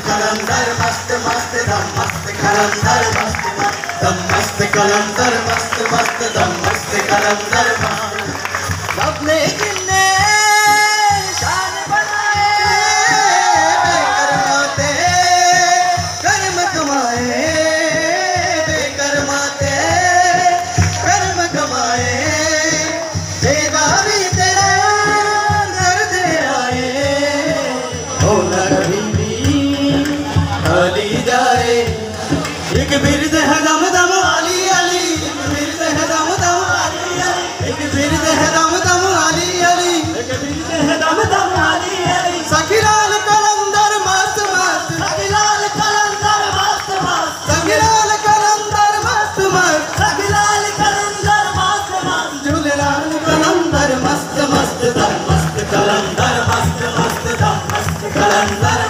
कलंदर मस्त मस्त दम मस्त कलंदर मस्त दम मस्त कलंदर मस्त मस्त दम मस्त कलंदर मस्त अपने किन्ने शान बनाए बेकरमाते कर्म कमाए बेकरमाते कर्म कमाए बेदारी तेरा दर्द आए हो न कभी खाली जाए एक बिरद है दम दम अली अली एक बिरद है दम दम अली अली एक बिरद है दम दम अली अली एक बिरद है दम दम अली अली सखीलाल कलंदर मस्त मस्त सखीलाल कलंदर मस्त मस्त सखीलाल कलंदर मस्त मस्त सखीलाल कलंदर मस्त मस्त झूलेलाल कलंदर मस्त मस्त दम मस्त कलंदर मस्त मस्त दम मस्त कलंदर